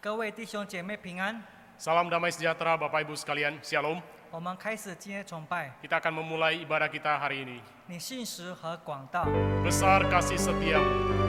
各位弟兄姐妹平安。 Salam damai sejahtera Bapak Ibu sekalian, Shalom. 我们开始今天崇拜。 Kita akan memulai ibadah kita hari ini. 你信实和广大， Besar kasih setiamu.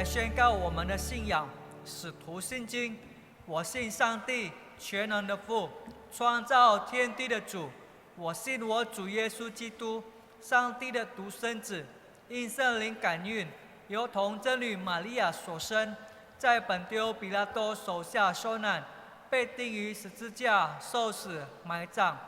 宣告我们的信仰，使徒信经。我信上帝，全能的父，创造天地的主。我信我主耶稣基督，上帝的独生子，因圣灵感孕，由童贞女玛利亚所生，在本丢彼拉多手下受难，被钉于十字架，受死，埋葬。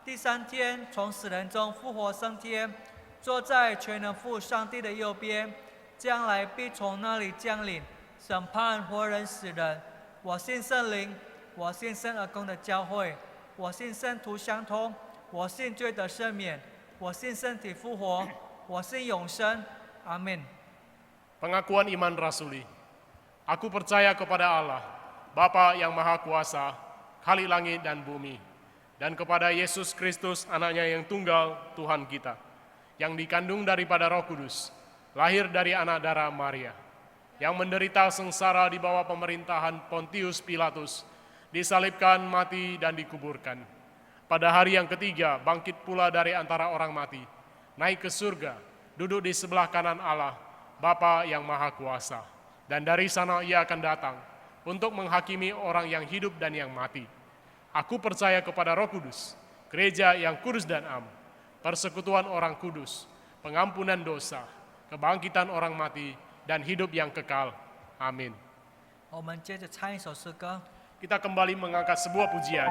第三天从死人中复活升天，坐在全能父上帝的右边。将来必从那里降临，审判活人死人。我信圣灵，我信圣而公的教会，我信圣徒相通，我信罪的赦免，我信身体复活，我信永生。阿门。 Pengakuan iman rasuli. Aku percaya kepada Allah, Bapa yang Maha Kuasa, Khalik langit dan bumi, dan kepada Yesus Kristus, anaknya yang tunggal, Tuhan kita, yang dikandung daripada Roh Kudus, lahir dari anak darah Maria, yang menderita sengsara di bawah pemerintahan Pontius Pilatus, disalibkan, mati, dan dikuburkan. Pada hari yang ketiga, bangkit pula dari antara orang mati, naik ke surga, duduk di sebelah kanan Allah, Bapa yang Maha Kuasa. Dan dari sana ia akan datang untuk menghakimi orang yang hidup dan yang mati. Aku percaya kepada Roh Kudus, gereja yang kudus dan am, persekutuan orang kudus, pengampunan dosa, kebangkitan orang mati, dan hidup yang kekal. Amin. 我们接着唱一首诗歌。 Kita kembali mengangkat sebuah pujian.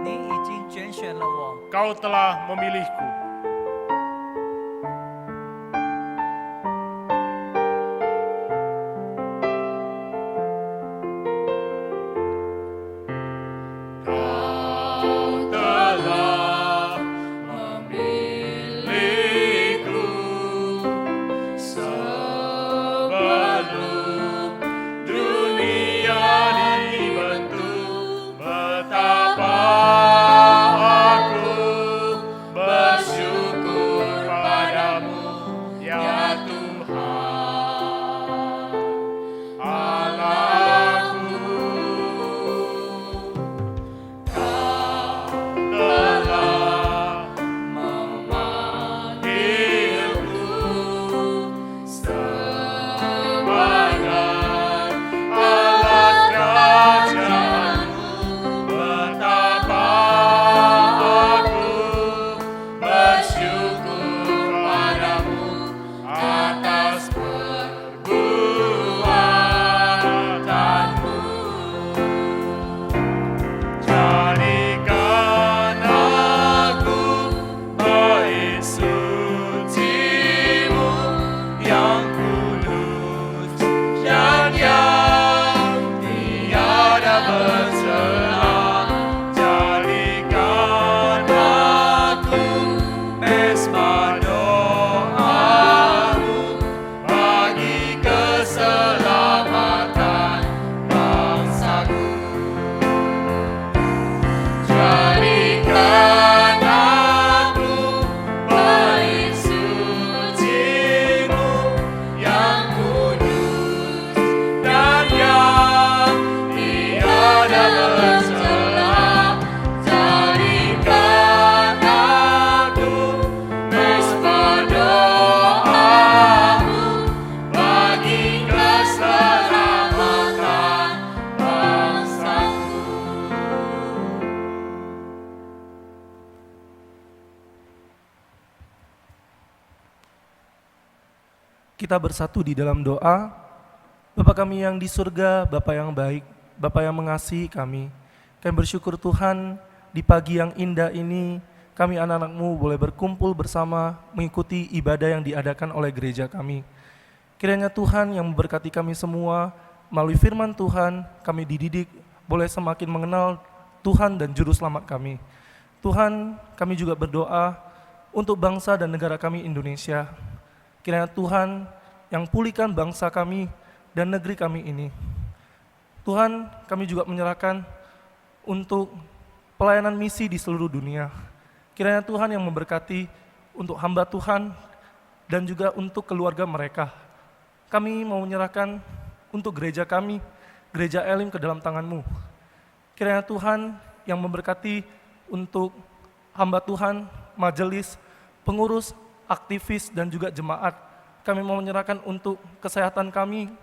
你已经拣选了我， Kau telah memilihku. Kau telah memilihku sebelum dunia dibentuk. Betapa aku bersyukur padamu, ya Tuhan Allahku. Kau telah memanggilku sebagai alat kerajaan-Mu. Betapa aku bersyukur padamu atas perbuatanmu. Jadikan aku bait suci-Mu yang kudus dan yang tiada bercela. Jadikan aku mesbah doa-Mu bagi keselamatan bangsaku. Jadikan aku bait suci-Mu yang kudus dan yang tiada bercela. Jadikan aku mesbah doa-Mu bagi keselamatan bangsaku. Kita bersatu di dalam doa. Bapa kami yang di surga, Bapa yang baik, Bapa yang mengasihi kami. Kami bersyukur Tuhan, di pagi yang indah ini, kami anak-anak-Mu boleh berkumpul bersama mengikuti ibadah yang diadakan oleh gereja kami. Kiranya Tuhan yang memberkati kami semua, melalui firman Tuhan, kami dididik, boleh semakin mengenal Tuhan dan Juru Selamat kami. Tuhan, kami juga berdoa untuk bangsa dan negara kami Indonesia. Kiranya Tuhan yang pulihkan bangsa kami dan negeri kami ini. Tuhan, kami juga menyerahkan untuk pelayanan misi di seluruh dunia. Kiranya Tuhan yang memberkati untuk hamba Tuhan dan juga untuk keluarga mereka. Kami mau menyerahkan untuk gereja kami, gereja Elim ke dalam tangan-Mu. Kiranya Tuhan yang memberkati untuk hamba Tuhan, majelis, pengurus, aktivis, dan juga jemaat. Kami mau menyerahkan untuk kesehatan kami,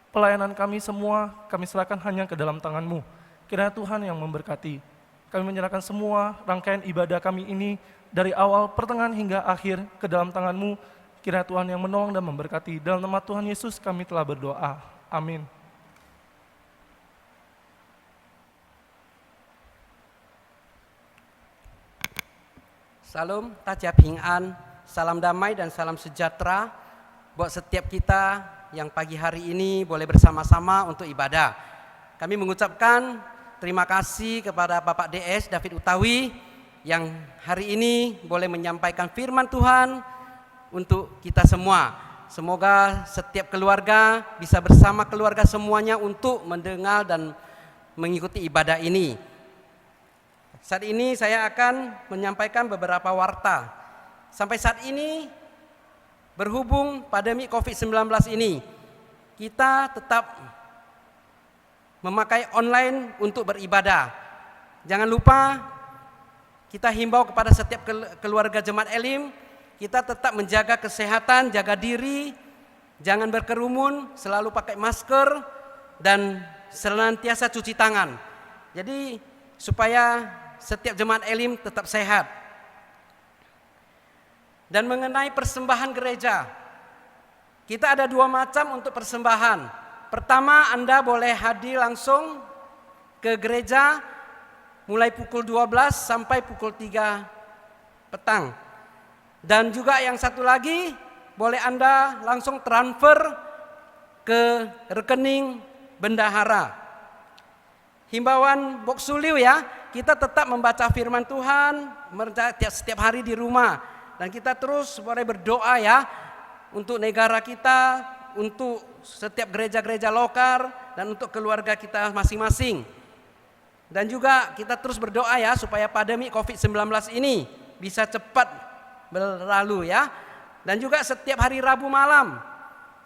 pelayanan kami semua, kami serahkan hanya ke dalam tangan-Mu. Kiranya Tuhan yang memberkati. Kami menyerahkan semua rangkaian ibadah kami ini dari awal, pertengahan hingga akhir ke dalam tangan-Mu. Kiranya Tuhan yang menolong dan memberkati. Dalam nama Tuhan Yesus kami telah berdoa. Amin. Salam, Tajah Ping An, salam damai dan salam sejahtera buat setiap kita yang pagi hari ini boleh bersama-sama untuk ibadah. Kami mengucapkan terima kasih kepada Bapak DS David Utawi yang hari ini boleh menyampaikan firman Tuhan untuk kita semua. Semoga setiap keluarga bisa bersama keluarga semuanya untuk mendengar dan mengikuti ibadah ini. Saat ini saya akan menyampaikan beberapa warta. Sampai saat ini berhubung pandemi COVID-19 ini, kita tetap memakai online untuk beribadah. Jangan lupa kita himbau kepada setiap keluarga jemaat Elim, kita tetap menjaga kesehatan, jaga diri, jangan berkerumun, selalu pakai masker, dan senantiasa cuci tangan. Jadi supaya setiap jemaat Elim tetap sehat. Dan mengenai persembahan gereja, kita ada 2 macam untuk persembahan. Pertama, Anda boleh hadir langsung ke gereja mulai pukul 12 sampai pukul 3 petang. Dan juga yang satu lagi, boleh Anda langsung transfer ke rekening bendahara. Himbauan Boksuliu ya, kita tetap membaca firman Tuhan setiap hari di rumah. Dan kita terus boleh berdoa ya, untuk negara kita, untuk setiap gereja-gereja lokal, dan untuk keluarga kita masing-masing. Dan juga kita terus berdoa ya, supaya pandemi COVID-19 ini bisa cepat berlalu ya. Dan juga setiap hari Rabu malam,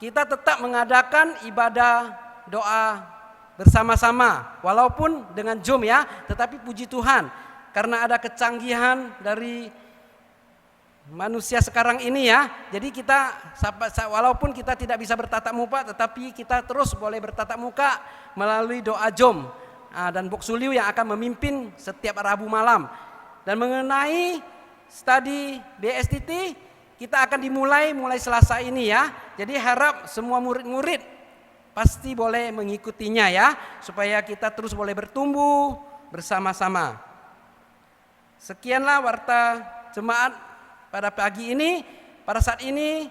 kita tetap mengadakan ibadah doa bersama-sama. Walaupun dengan Zoom ya, tetapi puji Tuhan, karena ada kecanggihan dari manusia sekarang ini ya, jadi kita walaupun kita tidak bisa bertatap muka, tetapi kita terus boleh bertatap muka melalui doa Zoom. Dan Boksuliu yang akan memimpin setiap Rabu malam. Dan mengenai studi BSTT, kita akan mulai Selasa ini ya. Jadi harap semua murid-murid pasti boleh mengikutinya ya, supaya kita terus boleh bertumbuh bersama-sama. Sekianlah warta jemaat pada pagi ini. Pada saat ini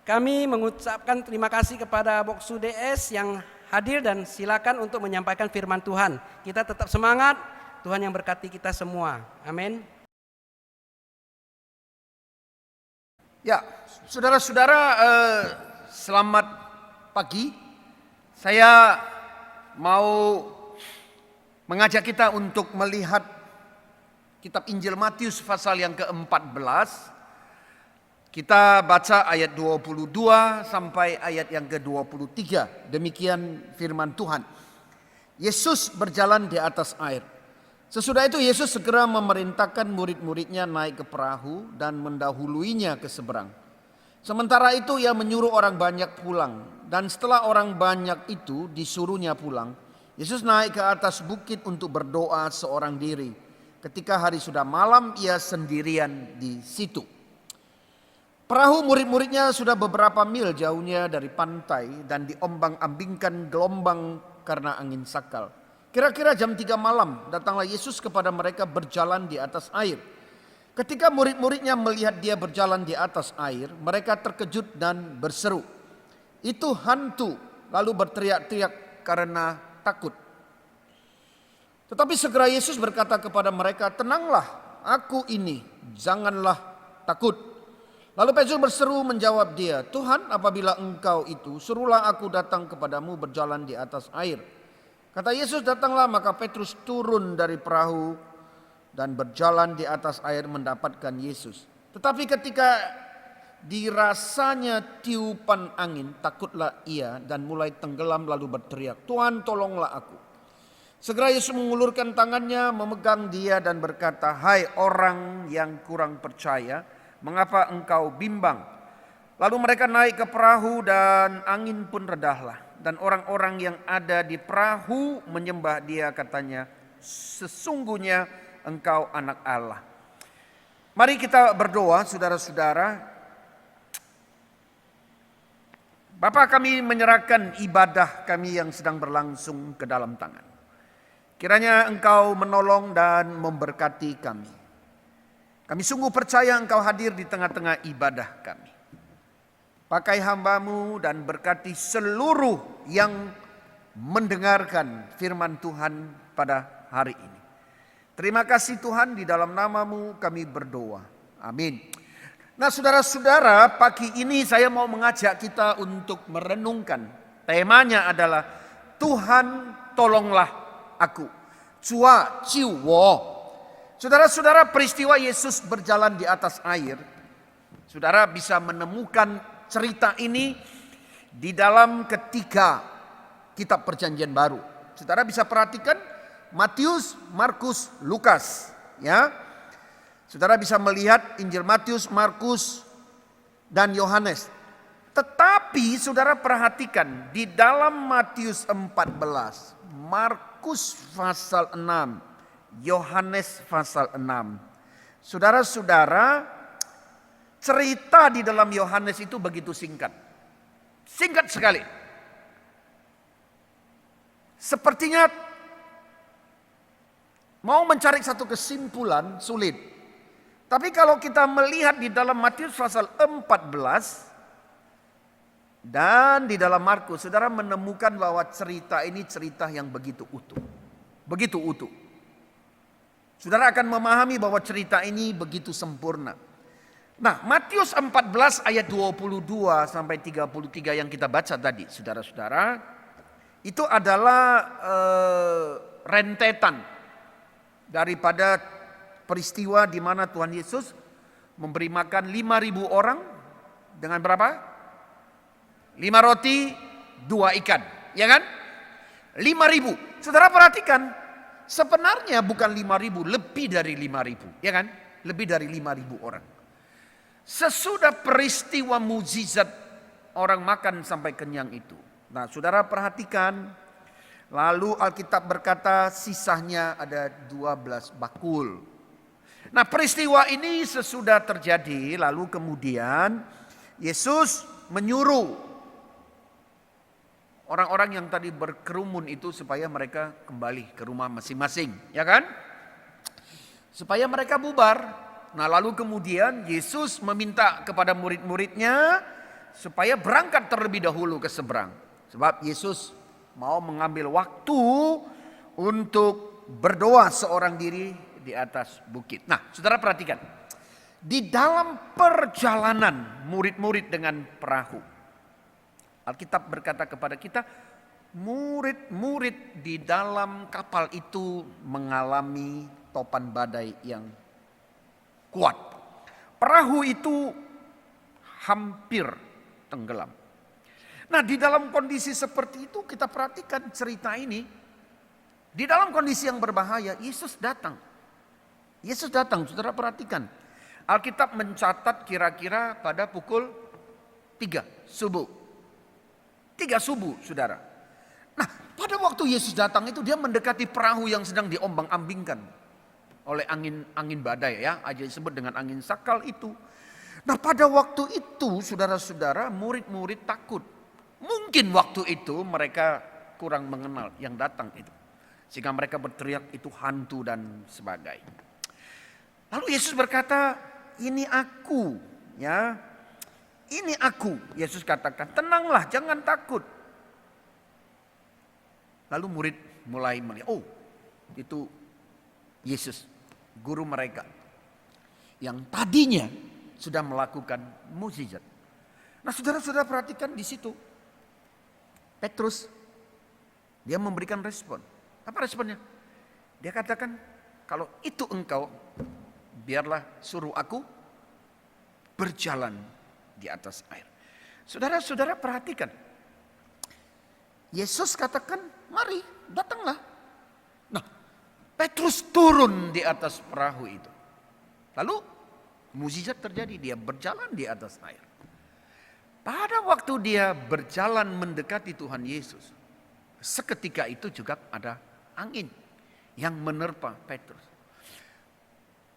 kami mengucapkan terima kasih kepada Boksu DS yang hadir, dan silakan untuk menyampaikan firman Tuhan. Kita tetap semangat, Tuhan yang berkati kita semua. Amin. Ya, saudara-saudara, selamat pagi. Saya mau mengajak kita untuk melihat kitab Injil Matius pasal yang ke-14. Kita baca ayat 22 sampai ayat yang ke-23. Demikian firman Tuhan. Yesus berjalan di atas air. Sesudah itu Yesus segera memerintahkan murid-muridnya naik ke perahu dan mendahuluinya ke seberang. Sementara itu ia menyuruh orang banyak pulang. Dan setelah orang banyak itu disuruhnya pulang, Yesus naik ke atas bukit untuk berdoa seorang diri. Ketika hari sudah malam, ia sendirian di situ. Perahu murid-muridnya sudah beberapa mil jauhnya dari pantai dan diombang-ambingkan gelombang karena angin sakal. Kira-kira jam 3 malam datanglah Yesus kepada mereka berjalan di atas air. Ketika murid-muridnya melihat dia berjalan di atas air, mereka terkejut dan berseru, "Itu hantu!" Lalu berteriak-teriak karena takut. Tetapi segera Yesus berkata kepada mereka, "Tenanglah, aku ini, janganlah takut." Lalu Petrus berseru menjawab dia, "Tuhan, apabila engkau itu, suruhlah aku datang kepadamu berjalan di atas air." Kata Yesus, "Datanglah." Maka Petrus turun dari perahu dan berjalan di atas air mendapatkan Yesus. Tetapi ketika dirasanya tiupan angin, takutlah ia dan mulai tenggelam lalu berteriak, "Tuhan, tolonglah aku." Segera Yesus mengulurkan tangannya, memegang dia dan berkata, "Hai orang yang kurang percaya, mengapa engkau bimbang?" Lalu mereka naik ke perahu dan angin pun redahlah. Dan orang-orang yang ada di perahu menyembah dia, katanya, "Sesungguhnya engkau anak Allah." Mari kita berdoa, saudara-saudara. Bapa, kami menyerahkan ibadah kami yang sedang berlangsung ke dalam tangan. Kiranya engkau menolong dan memberkati kami. Kami sungguh percaya engkau hadir di tengah-tengah ibadah kami. Pakai hamba-Mu dan berkati seluruh yang mendengarkan firman Tuhan pada hari ini. Terima kasih Tuhan, di dalam nama-Mu kami berdoa. Amin. Nah, saudara-saudara, pagi ini saya mau mengajak kita untuk merenungkan. Temanya adalah Tuhan tolonglah aku. Cua ciu wo. Saudara-saudara, peristiwa Yesus berjalan di atas air, saudara bisa menemukan cerita ini di dalam ketiga kitab Perjanjian Baru. Saudara bisa perhatikan Matius, Markus, Lukas, ya. Saudara bisa melihat Injil Matius, Markus, dan Yohanes. Tetapi saudara perhatikan di dalam Matius 14, Markus pasal 6, Yohanes pasal 6. Saudara-saudara, cerita di dalam Yohanes itu begitu singkat. Singkat sekali. Sepertinya mau mencari satu kesimpulan sulit. Tapi kalau kita melihat di dalam Matius pasal 14 dan di dalam Markus, saudara menemukan bahwa cerita ini cerita yang begitu utuh. Begitu utuh. Saudara akan memahami bahwa cerita ini begitu sempurna. Nah, Matius 14 ayat 22 sampai 33 yang kita baca tadi, saudara-saudara, itu adalah rentetan daripada peristiwa di mana Tuhan Yesus memberi makan 5.000 orang dengan berapa? 5 roti, 2 ikan, ya kan? 5.000. Saudara perhatikan, sebenarnya bukan 5.000, lebih dari 5.000, ya kan? Lebih dari 5.000 orang. Sesudah peristiwa mukjizat orang makan sampai kenyang itu. Nah, saudara perhatikan, lalu Alkitab berkata sisanya ada 12 bakul. Nah, peristiwa ini sesudah terjadi, lalu kemudian Yesus menyuruh orang-orang yang tadi berkerumun itu supaya mereka kembali ke rumah masing-masing, ya kan? Supaya mereka bubar. Nah, lalu kemudian Yesus meminta kepada murid-muridnya supaya berangkat terlebih dahulu ke seberang. Sebab Yesus mau mengambil waktu untuk berdoa seorang diri di atas bukit. Nah, saudara perhatikan. Di dalam perjalanan murid-murid dengan perahu, Alkitab berkata kepada kita, murid-murid di dalam kapal itu mengalami topan badai yang kuat. Perahu itu hampir tenggelam. Nah, di dalam kondisi seperti itu kita perhatikan cerita ini. Di dalam kondisi yang berbahaya, Yesus datang. Yesus datang, saudara perhatikan. Alkitab mencatat kira-kira pada pukul 3 subuh. 3 subuh, saudara. Nah, pada waktu Yesus datang itu dia mendekati perahu yang sedang diombang-ambingkan oleh angin badai, ya, aja disebut dengan angin sakal itu. Nah, pada waktu itu saudara-saudara, murid-murid takut. Mungkin waktu itu mereka kurang mengenal yang datang itu. Sehingga mereka berteriak itu hantu dan sebagainya. Lalu Yesus berkata, ini aku, ya. Ini aku. Yesus katakan, tenanglah, jangan takut. Lalu murid mulai melihat, oh, itu Yesus, guru mereka. Yang tadinya sudah melakukan mukjizat. Nah, saudara-saudara perhatikan di situ. Petrus, dia memberikan respon. Apa responnya? Dia katakan, kalau itu engkau, biarlah suruh aku berjalan di atas air. Saudara-saudara perhatikan. Yesus katakan, mari datanglah. Nah, Petrus turun di atas perahu itu. Lalu mukjizat terjadi, dia berjalan di atas air. Pada waktu dia berjalan mendekati Tuhan Yesus, seketika itu juga ada angin yang menerpa Petrus.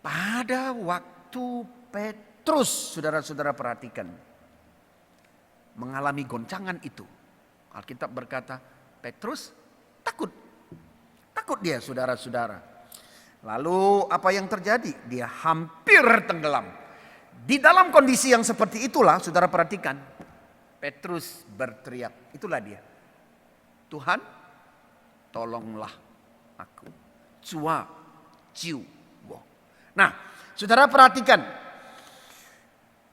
Pada waktu Petrus, saudara-saudara perhatikan, mengalami goncangan itu, Alkitab berkata, Petrus takut. Takut dia, saudara-saudara. Lalu apa yang terjadi? Dia hampir tenggelam. Di dalam kondisi yang seperti itulah, saudara perhatikan, Petrus berteriak. Itulah dia. Tuhan, tolonglah aku. Cua, ciu. Nah, saudara perhatikan.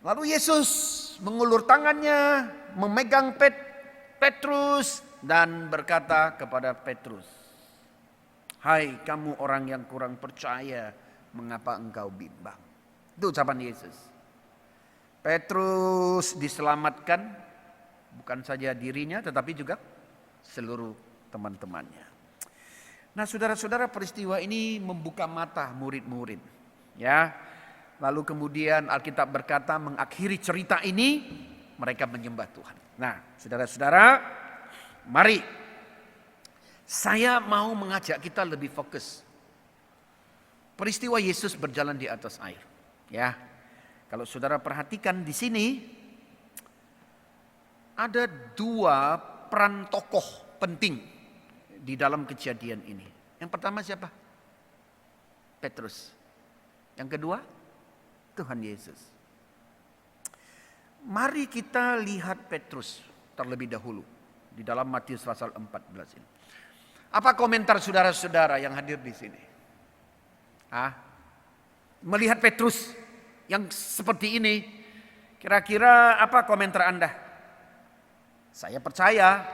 Lalu Yesus mengulur tangannya, memegang Petrus dan berkata kepada Petrus, hai kamu orang yang kurang percaya, mengapa engkau bimbang? Itu ucapan Yesus. Petrus diselamatkan Bukan saja dirinya tetapi juga seluruh teman-temannya. Nah, saudara-saudara, peristiwa ini membuka mata murid-murid. Ya. Lalu kemudian Alkitab berkata mengakhiri cerita ini mereka menyembah Tuhan. Nah, saudara-saudara, mari saya mau mengajak kita lebih fokus. Peristiwa Yesus berjalan di atas air. Ya. Kalau saudara perhatikan di sini ada dua peran tokoh penting di dalam kejadian ini. Yang pertama siapa? Petrus. Yang kedua, Tuhan Yesus. Mari kita lihat Petrus terlebih dahulu di dalam Matius pasal 14 ini. Apa komentar saudara-saudara yang hadir di sini? Melihat Petrus yang seperti ini, kira-kira apa komentar Anda? Saya percaya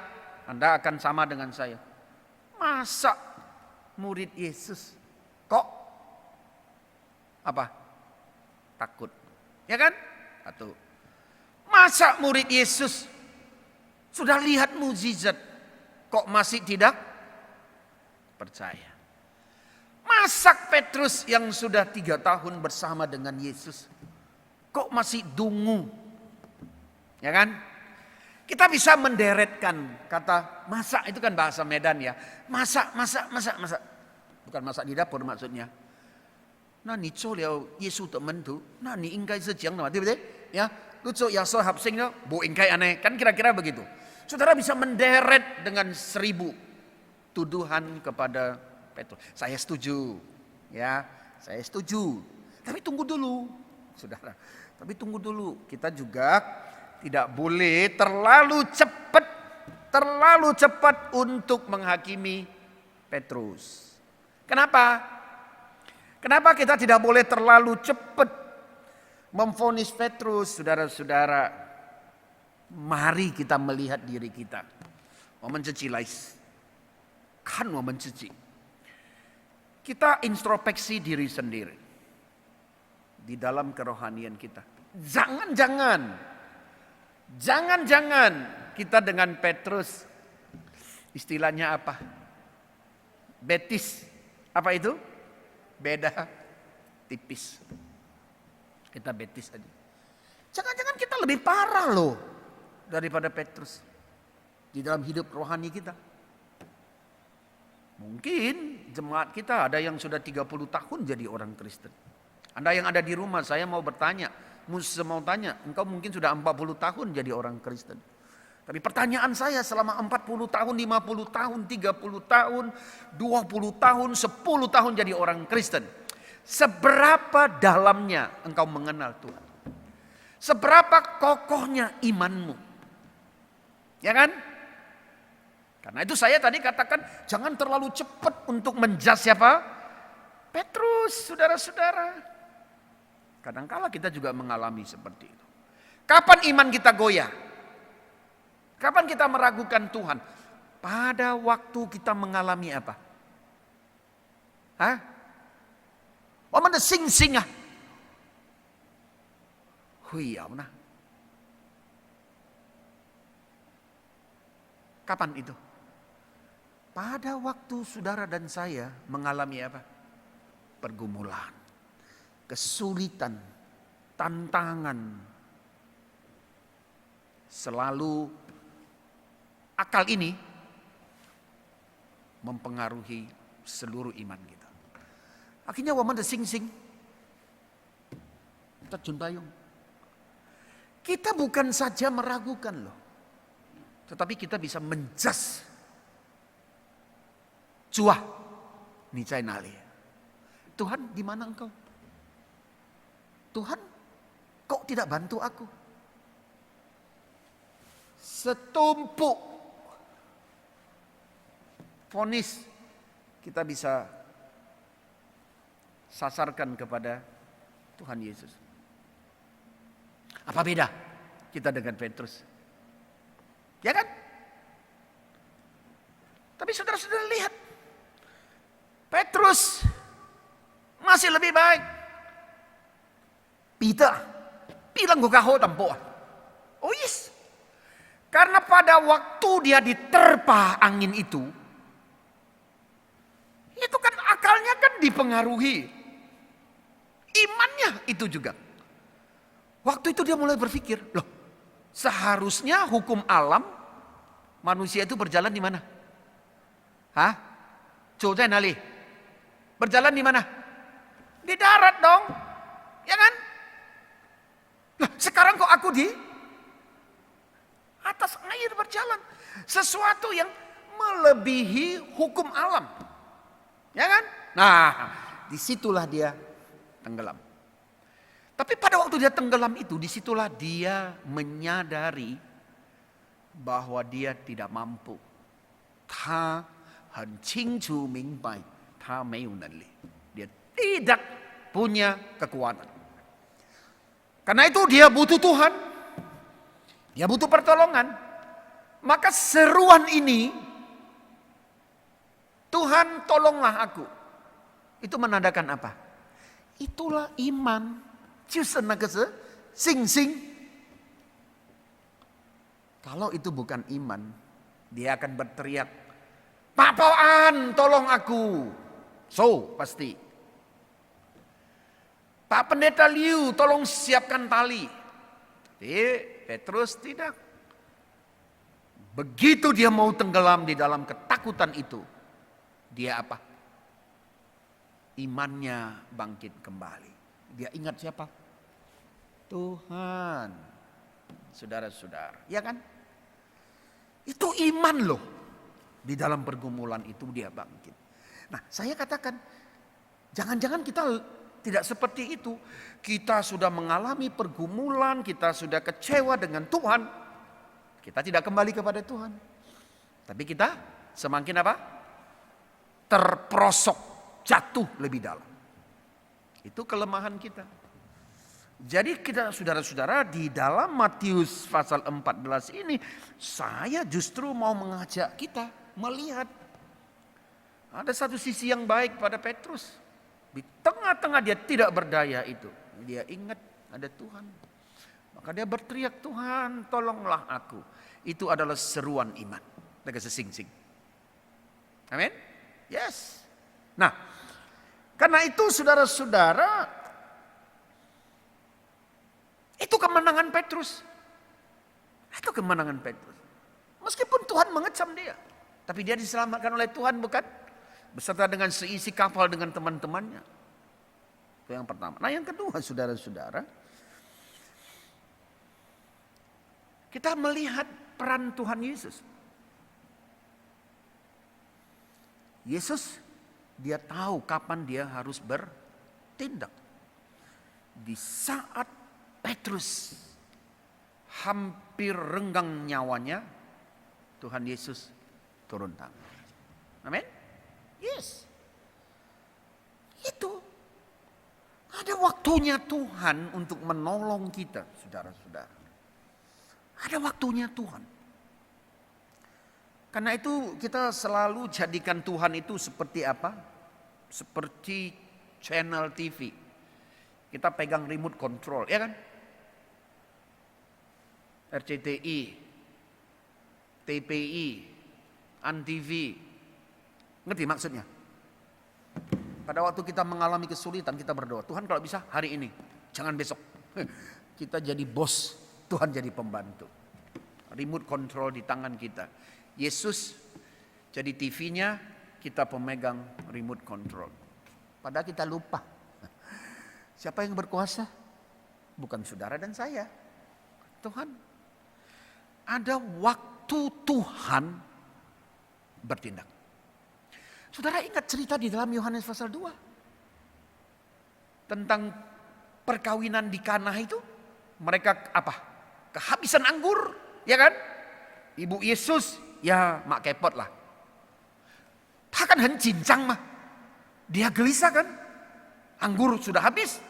Anda akan sama dengan saya. Masa murid Yesus kok takut? Ya kan? Satu. Masa murid Yesus sudah lihat mukjizat kok masih tidak percaya? Masa Petrus yang sudah 3 tahun bersama dengan Yesus kok masih dungu? Ya kan? Kita bisa menderetkan kata masak, itu kan bahasa Medan ya. Masak. Bukan masak di dapur maksudnya. Nah, ni做了耶稣的门徒，那你应该是这样的嘛，对不对？Ya, lu做亚瑟合性的，不应该aneh. Kan kira-kira begitu. Saudara bisa menderet dengan 1000 tuduhan kepada Petrus. Saya setuju. Ya, saya setuju. Tapi tunggu dulu, saudara. Tapi tunggu dulu. Kita juga tidak boleh terlalu cepat untuk menghakimi Petrus. Kenapa? Kenapa kita tidak boleh terlalu cepat memvonis Petrus, saudara-saudara? Mari kita melihat diri kita. Kita introspeksi diri sendiri di dalam kerohanian kita. Jangan kita dengan Petrus istilahnya apa? Betis. Apa itu? Beda tipis. Kita betis aja. Jangan-jangan kita lebih parah loh daripada Petrus di dalam hidup rohani kita. Mungkin jemaat kita ada yang sudah 30 tahun jadi orang Kristen. Anda yang ada di rumah, saya mau bertanya, mau tanya, engkau mungkin sudah 40 tahun jadi orang Kristen. Tapi pertanyaan saya, selama 40 tahun, 50 tahun, 30 tahun, 20 tahun, 10 tahun jadi orang Kristen. Seberapa dalamnya engkau mengenal Tuhan? Seberapa kokohnya imanmu? Ya kan? Karena itu saya tadi katakan, jangan terlalu cepat untuk menjudge siapa? Petrus, saudara-saudara. Kadangkala kita juga mengalami seperti itu. Kapan iman kita goyah? Kapan kita meragukan Tuhan? Pada waktu kita mengalami apa? Kapan itu? Pada waktu saudara dan saya mengalami apa? Pergumulan, kesulitan, tantangan. Selalu akal ini mempengaruhi seluruh iman kita. Akhirnya waman sing-sing terjun payung. Kita bukan saja meragukan loh, tetapi kita bisa menjas cuah nicai nali. Tuhan, di mana engkau? Tuhan, kok tidak bantu aku? Setumpuk vonis kita bisa sasarkan kepada Tuhan Yesus. Apa beda kita dengan Petrus? Ya kan? Tapi saudara-saudara lihat, Petrus masih lebih baik. Peter bilang gue kaho tampo. Oh yes. Karena pada waktu dia diterpa angin itu kan akalnya kan dipengaruhi. Imannya itu juga. Waktu itu dia mulai berpikir, loh, seharusnya hukum alam manusia itu berjalan di mana? Hah? Coba nali. Berjalan di mana? Di darat dong. Ya kan? Nah, sekarang kok aku di atas air berjalan. Sesuatu yang melebihi hukum alam. Ya kan? Nah, disitulah dia tenggelam. Tapi pada waktu dia tenggelam itu, disitulah dia menyadari bahwa dia tidak mampu. Ta han qing chu ming bai, ta mei you nan li. Dia tidak punya kekuatan. Karena itu dia butuh Tuhan. Dia butuh pertolongan. Maka seruan ini, Tuhan tolonglah aku. Itu menandakan apa? Itulah iman. Sing. Kalau itu bukan iman, dia akan berteriak, Pak Poan, tolong aku. So, pasti. Pak Pendeta Liu, tolong siapkan tali. Tapi Petrus tidak. Begitu dia mau tenggelam di dalam ketakutan itu, dia apa? Imannya bangkit kembali. Dia ingat siapa? Tuhan. Saudara-saudara, ya kan? Itu iman loh. Di dalam pergumulan itu dia bangkit. Nah, saya katakan, jangan-jangan kita tidak seperti itu. Kita sudah mengalami pergumulan, kita sudah kecewa dengan Tuhan. Kita tidak kembali kepada Tuhan. Tapi kita semakin apa? Terperosok, jatuh lebih dalam. Itu kelemahan kita. Jadi kita saudara-saudara di dalam Matius pasal 14 ini, saya justru mau mengajak kita melihat ada satu sisi yang baik pada Petrus. Di tengah-tengah dia tidak berdaya itu, dia ingat ada Tuhan. Maka dia berteriak, Tuhan tolonglah aku. Itu adalah seruan iman. Mereka sesing-sing. Amin? Yes. Nah, karena itu saudara-saudara, itu kemenangan Petrus. Itu kemenangan Petrus. Meskipun Tuhan mengecam dia. Tapi dia diselamatkan oleh Tuhan bukan? Beserta dengan seisi kapal dengan teman-temannya. Itu yang pertama. Nah yang kedua saudara-saudara. Kita melihat peran Tuhan Yesus. Yesus dia tahu kapan dia harus bertindak. Di saat Petrus hampir renggang nyawanya, Tuhan Yesus turun tangan. Amin? Yes. Itu. Ada waktunya Tuhan untuk menolong kita, saudara-saudara. Ada waktunya Tuhan. Karena itu kita selalu jadikan Tuhan itu seperti apa? Seperti channel TV. Kita pegang remote control, ya kan? RCTI, TPI, ANTV. Ngerti maksudnya? Pada waktu kita mengalami kesulitan, kita berdoa, Tuhan kalau bisa hari ini, jangan besok. Kita jadi bos, Tuhan jadi pembantu. Remote control di tangan kita. Yesus jadi TV-nya, kita pemegang remote control. Padahal kita lupa. Siapa yang berkuasa? Bukan saudara dan saya. Tuhan. Ada waktu Tuhan bertindak. Saudara ingat cerita di dalam Yohanes pasal 2. Tentang perkawinan di Kana itu. Mereka apa? Kehabisan anggur. Ya kan? Ibu Yesus. Ya mak kepot lah. Tak kan cincang mah. Dia gelisah kan? Anggur sudah habis.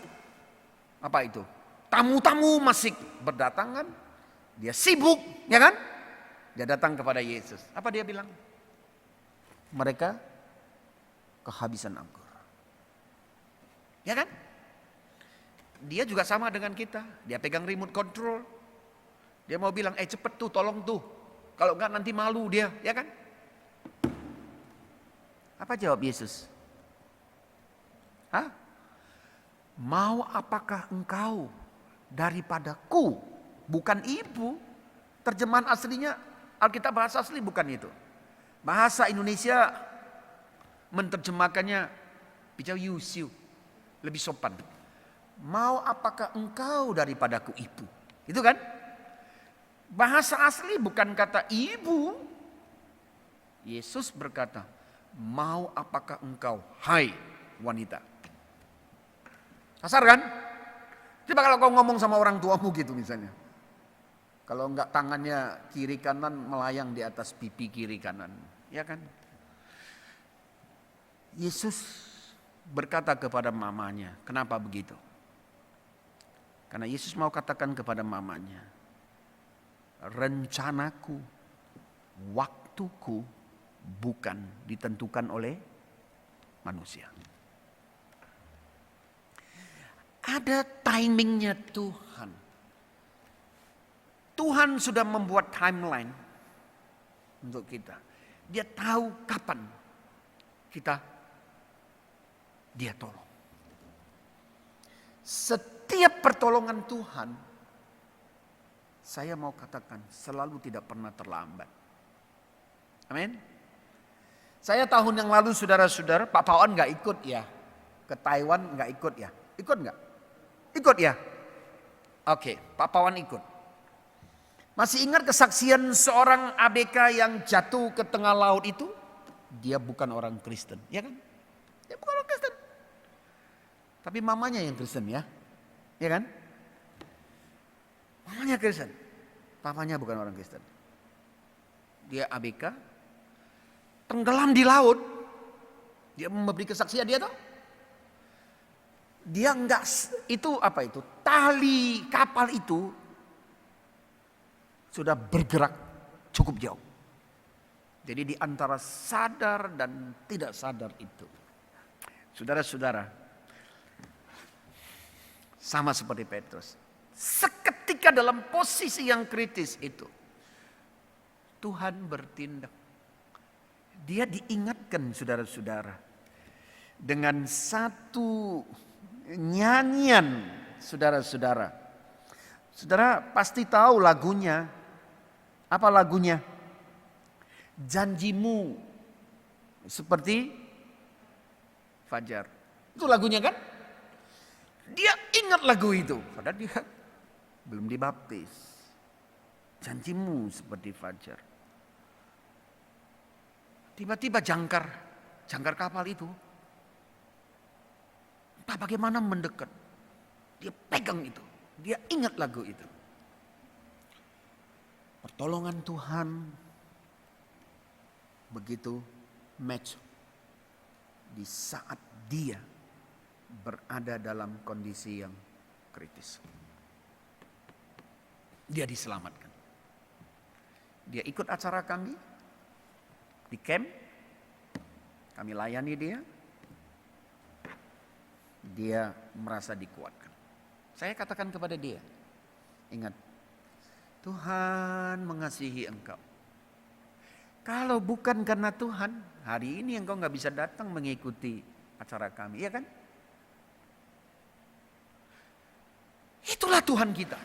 Apa itu? Tamu-tamu masih berdatangan. Dia sibuk, ya kan? Dia datang kepada Yesus. Apa dia bilang? Mereka kehabisan anggur. Ya kan? Dia juga sama dengan kita. Dia pegang remote control. Dia mau bilang, cepet tuh, tolong tuh. Kalau enggak nanti malu dia, ya kan? Apa jawab Yesus? Hah? Mau apakah engkau daripadaku, bukan ibu? Terjemahan aslinya, Alkitab bahasa asli bukan itu. Bahasa Indonesia menerjemahkannya bijau yusiu, lebih sopan. Mau apakah engkau daripadaku ibu? Itu kan? Bahasa asli bukan kata ibu. Yesus berkata, mau apakah engkau, hai wanita? Kasar kan? Coba kalau kau ngomong sama orang tuamu gitu misalnya. Kalau enggak tangannya kiri kanan melayang di atas pipi kiri kanan. Ya kan? Yesus berkata kepada mamanya, kenapa begitu? Karena Yesus mau katakan kepada mamanya, rencanaku, waktuku bukan ditentukan oleh manusia. Ada timingnya Tuhan. Tuhan sudah membuat timeline untuk kita. Dia tahu kapan dia tolong. Setiap pertolongan Tuhan, saya mau katakan selalu tidak pernah terlambat. Amin. Saya tahun yang lalu saudara-saudara, Pak Pawan nggak ikut ya ke Taiwan, nggak ikut ya? Ikut nggak? Ikut ya. Oke, Pak Pawan ikut. Masih ingat kesaksian seorang ABK yang jatuh ke tengah laut itu? Dia bukan orang Kristen, ya kan? Dia bukan orang Kristen. Tapi mamanya yang Kristen ya. Ya kan? Mamanya Kristen. Papanya bukan orang Kristen. Dia ABK. Tenggelam di laut. Dia memberi kesaksian dia tuh. Dia enggak, itu apa itu? Tali kapal itu sudah bergerak cukup jauh. Jadi di antara sadar dan tidak sadar itu. Saudara-saudara, sama seperti Petrus. Seketika dalam posisi yang kritis itu, Tuhan bertindak. Dia diingatkan saudara-saudara dengan satu nyanyian saudara-saudara. Saudara pasti tahu lagunya. Apa lagunya? Janjimu seperti fajar. Itu lagunya kan? Dia ingat lagu itu. Padahal dia belum dibaptis. Janjimu seperti fajar. Tiba-tiba jangkar kapal itu, entah bagaimana mendekat. Dia pegang itu. Dia ingat lagu itu. Pertolongan Tuhan begitu match di saat dia berada dalam kondisi yang kritis. Dia diselamatkan. Dia ikut acara kami di camp. Kami layani dia. Dia merasa dikuatkan. Saya katakan kepada dia, ingat, Tuhan mengasihi engkau. Kalau bukan karena Tuhan, hari ini engkau nggak bisa datang mengikuti acara kami, ya kan? Itulah Tuhan kita.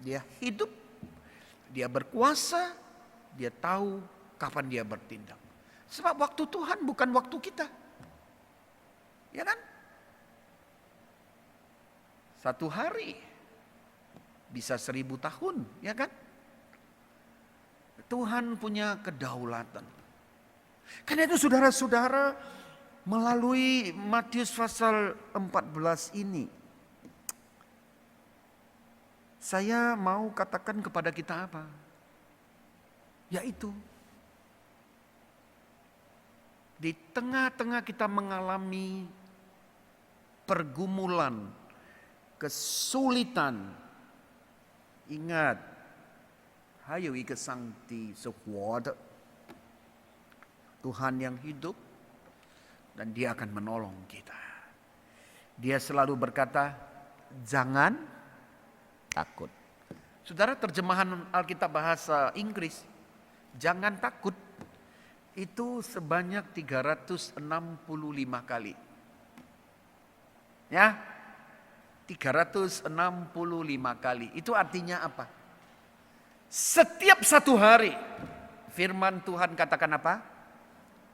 Dia hidup, dia berkuasa, dia tahu kapan dia bertindak. Sebab waktu Tuhan bukan waktu kita. Ya kan? Satu hari bisa 1000 tahun, ya kan? Tuhan punya kedaulatan. Karena itu saudara-saudara, melalui Matius pasal 14 ini, saya mau katakan kepada kita apa? Yaitu, di tengah-tengah kita mengalami pergumulan, kesulitan, ingat, hayo ike sangti sekuat, Tuhan yang hidup dan dia akan menolong kita. Dia selalu berkata, jangan takut. Saudara, terjemahan Alkitab bahasa Inggris, jangan takut, itu sebanyak 365 kali. Ya, 365 kali. Itu artinya apa? Setiap satu hari, firman Tuhan katakan apa?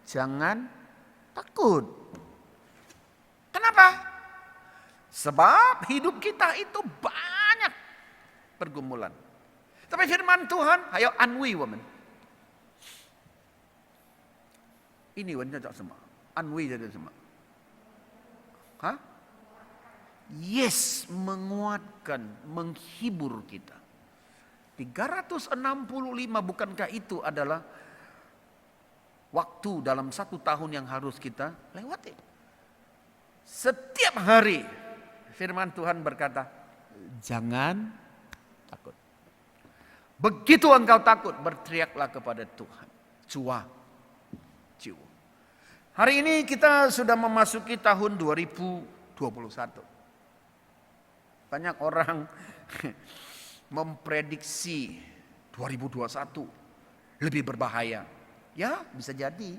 Jangan takut. Kenapa? Sebab hidup kita itu banyak pergumulan. Tapi firman Tuhan, ayo anwi woman. Ini wanita semua. Anwi jadi semua. Hah? Yes, menguatkan, menghibur kita. 365, bukankah itu adalah waktu dalam 1 tahun yang harus kita lewati? Setiap hari firman Tuhan berkata, jangan takut. Begitu engkau takut, berteriaklah kepada Tuhan. Jiwa. Hari ini kita sudah memasuki tahun 2021. Banyak orang memprediksi 2021 lebih berbahaya. Ya, bisa jadi.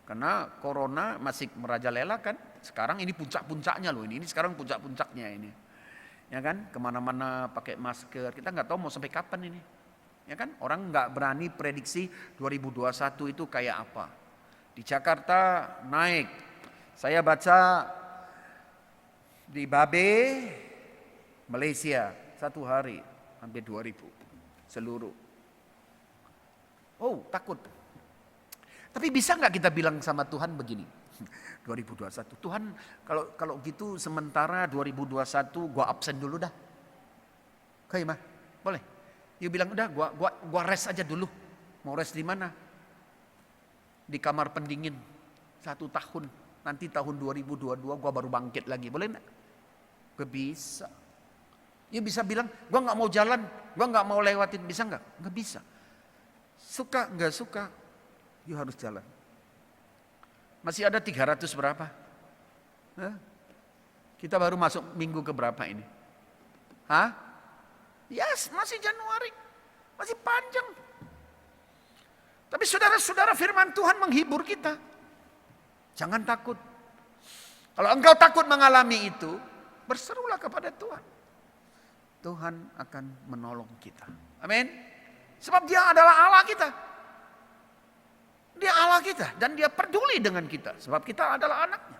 Karena corona masih merajalela kan. Sekarang ini puncak-puncaknya loh ini. Ini sekarang puncak-puncaknya ini. Ya kan, kemana-mana pakai masker. Kita nggak tahu mau sampai kapan ini. Ya kan, orang nggak berani prediksi 2021 itu kayak apa. Di Jakarta naik. Saya baca di Babe, Malaysia, 1 hari hampir 2.000 seluruh. Oh, takut. Tapi bisa nggak kita bilang sama Tuhan begini? 2021, Tuhan kalau gitu sementara 2021 gua absen dulu dah. Kayak mah, boleh? You bilang udah gua rest aja dulu. Mau rest di mana? Di kamar pendingin 1 tahun. Nanti tahun 2022 gua baru bangkit lagi. Boleh enggak? Gak bisa. You bisa bilang, gua nggak mau jalan, gua nggak mau lewatin, bisa nggak? Nggak bisa. Suka nggak suka, you harus jalan. Masih ada 300 berapa? Hah? Kita baru masuk minggu ke berapa ini? Hah? Yes, masih Januari. Masih panjang. Tapi saudara-saudara, firman Tuhan menghibur kita. Jangan takut. Kalau engkau takut mengalami itu, berserulah kepada Tuhan. Tuhan akan menolong kita. Amin. Sebab Dia adalah Allah kita. Dia Allah kita dan Dia peduli dengan kita. Sebab kita adalah anaknya.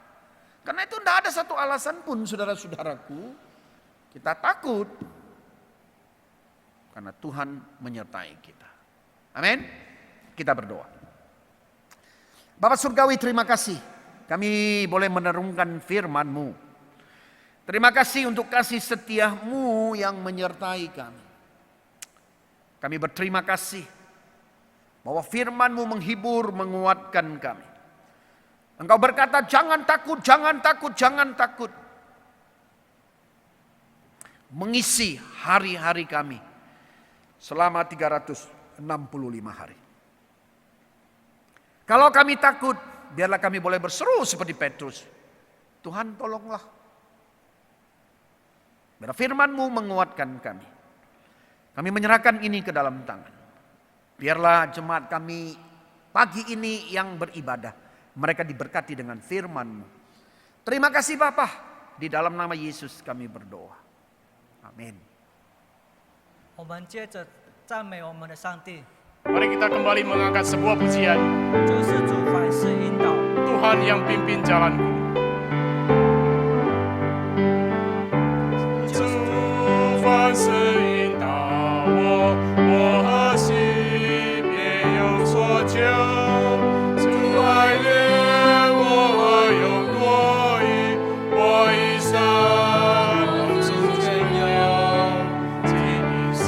Karena itu tidak ada satu alasan pun saudara-saudaraku kita takut. Karena Tuhan menyertai kita. Amin. Kita berdoa. Bapak Surgawi, terima kasih. Kami boleh menerungkan firman-Mu. Terima kasih untuk kasih setia-Mu yang menyertai kami. Kami berterima kasih bahwa firman-Mu menghibur, menguatkan kami. Engkau berkata, jangan takut, jangan takut, jangan takut. Mengisi hari-hari kami selama 365 hari. Kalau kami takut, biarlah kami boleh berseru seperti Petrus. Tuhan tolonglah. Biar firman-Mu menguatkan kami. Kami menyerahkan ini ke dalam tangan. Biarlah jemaat kami pagi ini yang beribadah, mereka diberkati dengan firman-Mu. Terima kasih Bapa. Di dalam nama Yesus kami berdoa. Amin. 我们接着赞美我们的上帝， Mari kita kembali mengangkat sebuah pujian. 救世主凡事引导。 Tuhan yang pimpin jalanku. Tuhan 凡事引导我，我和心也有所求。主爱恋我和有多余，我一生我主前有，尽你心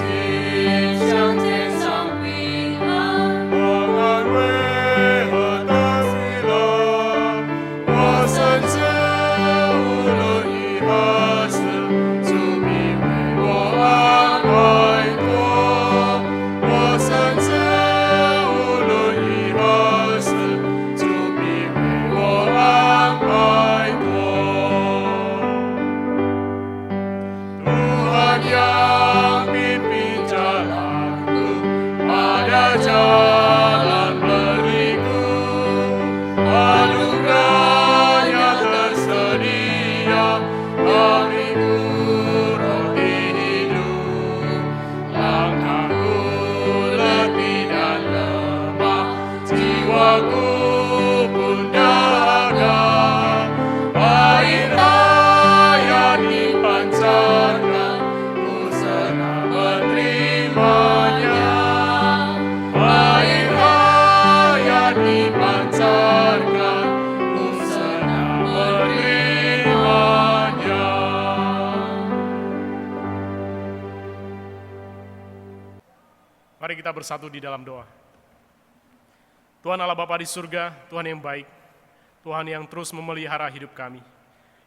向天上平安，我安慰和得喜乐，我生 bersatu di dalam doa. Tuhan Allah Bapa di surga, Tuhan yang baik, Tuhan yang terus memelihara hidup kami.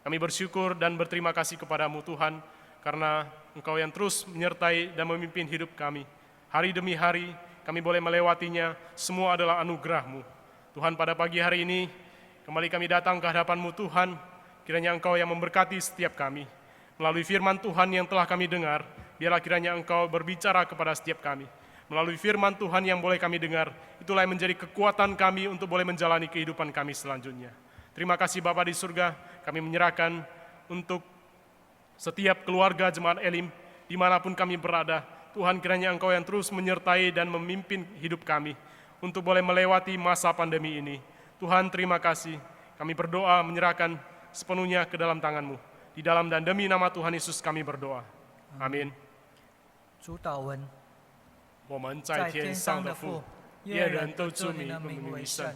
Kami bersyukur dan berterima kasih kepadamu Tuhan, karena Engkau yang terus menyertai dan memimpin hidup kami. Hari demi hari kami boleh melewatinya, semua adalah anugerah-Mu. Tuhan, pada pagi hari ini kembali kami datang ke hadapan-Mu Tuhan, kiranya Engkau yang memberkati setiap kami. Melalui firman Tuhan yang telah kami dengar, biarlah kiranya Engkau berbicara kepada setiap kami. Melalui firman Tuhan yang boleh kami dengar, itulah yang menjadi kekuatan kami untuk boleh menjalani kehidupan kami selanjutnya. Terima kasih Bapa di surga, kami menyerahkan untuk setiap keluarga jemaat Elim, dimanapun kami berada. Tuhan, kiranya Engkau yang terus menyertai dan memimpin hidup kami untuk boleh melewati masa pandemi ini. Tuhan, terima kasih. Kami berdoa menyerahkan sepenuhnya ke dalam tangan-Mu. Di dalam dan demi nama Tuhan Yesus kami berdoa. Amin. 主祷文，我们在天上的父，愿人都尊你的名为圣。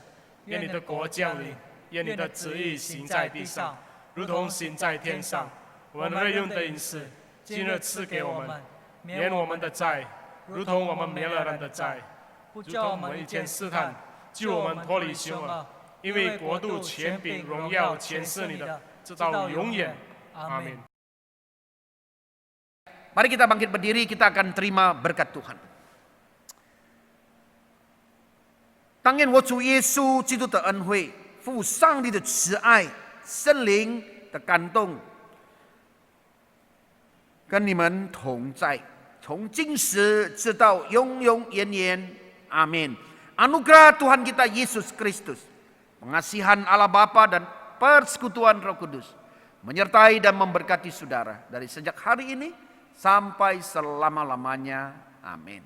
愿你的国降临，愿你的旨意行在地上，如同行在天上。我们日用的饮食，今日赐给我们，免我们的债，如同我们免了人的债，不不叫我们遇见试探，救我们脱离凶恶。因为国度、权柄、荣耀全是你的，直到永远。阿门。 Mari kita bangkit berdiri, kita akan terima berkat Tuhan. 当愿我主耶稣基督的恩惠、父上帝的慈爱、圣灵的感动，跟你们同在，从今时直到永永远远。Amin. Anugerah Tuhan kita Yesus Kristus, pengasihan Allah Bapa dan persekutuan Roh Kudus menyertai dan memberkati saudara dari sejak hari ini sampai selama-lamanya. Amin.